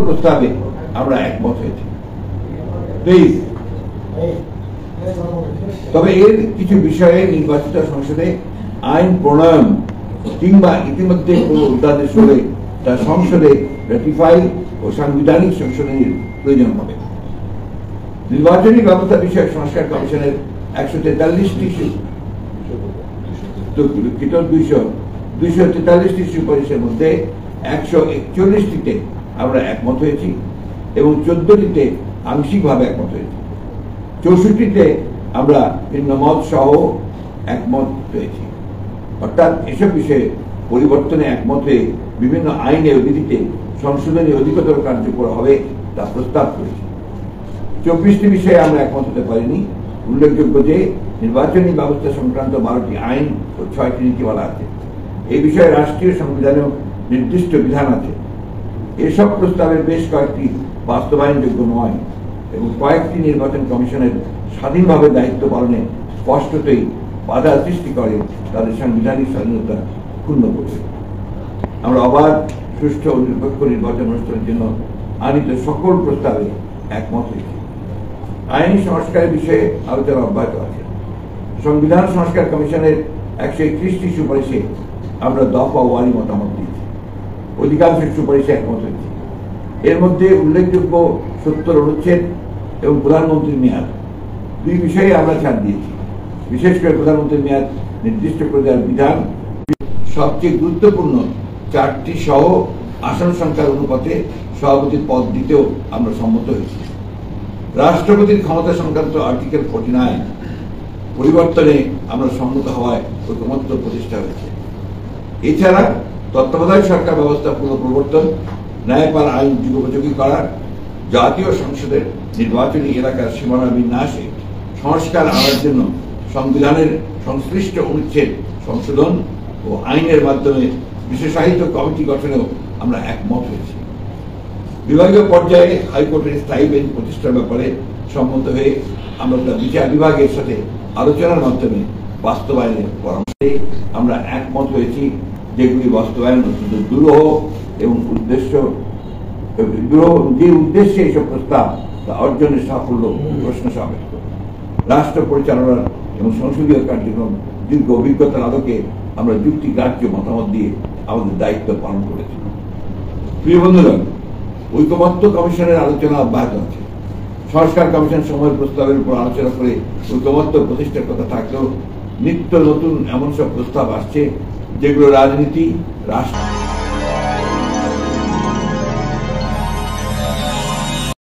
প্রস্তাবে আমরা একমত হয়েছি। প্লিজ, তবে এর কিছু বিষয়ে নির্বাচিত সংসদে আইন প্রণয়ন কিংবা ইতিমধ্যে কোন অধ্যাদেশ হলে তা সংসদে রেটিফাই ও সাংবিধানিক সংশোধনের প্রয়োজন হবে। নির্বাচনী ব্যবস্থা বিষয়ক সংস্কার কমিশনের 143টি সুপারিশের মধ্যে 141টিতে আমরা একমত হয়েছি এবং 14টিতে আংশিকভাবে একমত হয়েছি। 64টিতে আমরা ভিন্ন মত সহ একমত হয়েছি। অর্থাৎ এসব বিষয়ে পরিবর্তনে একমত হয়ে বিভিন্ন আইনে ও বিধিতে সংশোধনী অধিকতর কার্যকর হবে তা প্রস্তাব করেছি। 24টি বিষয়ে আমরা একমত হতে পারিনি। উল্লেখযোগ্য যে নির্বাচনী ব্যবস্থা সংক্রান্ত 12টি আইন ও 6টি নীতিমালা আছে। এই বিষয়ে রাষ্ট্রীয় সংবিধানেও নির্দিষ্ট বিধান আছে। এসব প্রস্তাবের বেশ কয়েকটি বাস্তবায়নযোগ্য নয় এবং কয়েকটি নির্বাচন কমিশনের স্বাধীনভাবে দায়িত্ব পালনে স্পষ্টতই বাধা সৃষ্টি করে, তাদের সাংবিধানিক স্বাধীনতা ক্ষুণ্ণ করবে। আমরা অবাধ, সুষ্ঠু ও নিরপেক্ষ নির্বাচন অনুষ্ঠানের জন্য আনিত সকল প্রস্তাবে একমত হয়েছি। আইনি সংস্কারের বিষয়ে আলোচনা অব্যাহত আছে। সংবিধান সংস্কার কমিশনের 131টি সুপারিশে আমরা দফা ওয়ারি মতামত দিয়েছি। অধিকাংশ সুপারিশে একমত হয়েছি। এর মধ্যে উল্লেখযোগ্য 70 অনুচ্ছেদ এবং প্রধানমন্ত্রীর মেয়াদ, দুই বিষয়ে আমরা ছাড় দিয়েছি। বিশেষ করে প্রধানমন্ত্রীর মেয়াদ নির্দিষ্ট করে দেওয়ার বিধান, সবচেয়ে গুরুত্বপূর্ণ 4টি সহ আসন সংখ্যার অনুপাতে সভাপতির পদ দিতেও আমরা সম্মত হয়েছি। রাষ্ট্রপতির ক্ষমতা সংক্রান্ত আর্টিকেল 49 পরিবর্তনে আমরা সম্মত হওয়ায় ঐকমত্য প্রতিষ্ঠা হয়েছে। এছাড়া তত্ত্বাবধায়ক সরকার ব্যবস্থা পুনঃপ্রবর্তন, ন্যায়পাল আইন যুগোপযোগী করা, জাতীয় সংসদের নির্বাচনী এলাকার সীমানা বিন্যাসে সংস্কার আনার জন্য সংবিধানের সংশ্লিষ্ট অনুচ্ছেদ সংশোধন ও আইনের মাধ্যমে বিশেষায়িত কমিটি গঠনেও আমরা একমত হয়েছি। বিভাগীয় পর্যায়ে হাইকোর্টের স্থায়ী বেঞ্চ প্রতিষ্ঠার ব্যাপারে সম্মত হয়ে আমরা তা বিচার বিভাগের সাথে আলোচনার মাধ্যমে বাস্তবায়নের পরামর্শে আমরা একমত হয়েছি, যেগুলি বাস্তবায়ন অত্যন্ত দুরূহ এবং যে উদ্দেশ্যে এইসব প্রস্তাব তা অর্জনের সাফল্য প্রশ্ন সাপেক্ষ। রাষ্ট্র পরিচালনার এবং সংসদীয় কার্যক্রম দীর্ঘ অভিজ্ঞতার আলোকে আমরা যুক্তিগ্রাহ্য মতামত দিয়ে আমাদের দায়িত্ব পালন করেছি। প্রিয় বন্ধুরা, ঐকমত্য কমিশনের আলোচনা অব্যাহত আছে। সংস্কার কমিশন সময়ের প্রস্তাবের উপর আলোচনা করে ঐকমত্য প্রতিষ্ঠার কথা থাকলেও নিত্য নতুন এমন সব প্রস্তাব আসছে যেগুলো রাজনীতি, রাষ্ট্র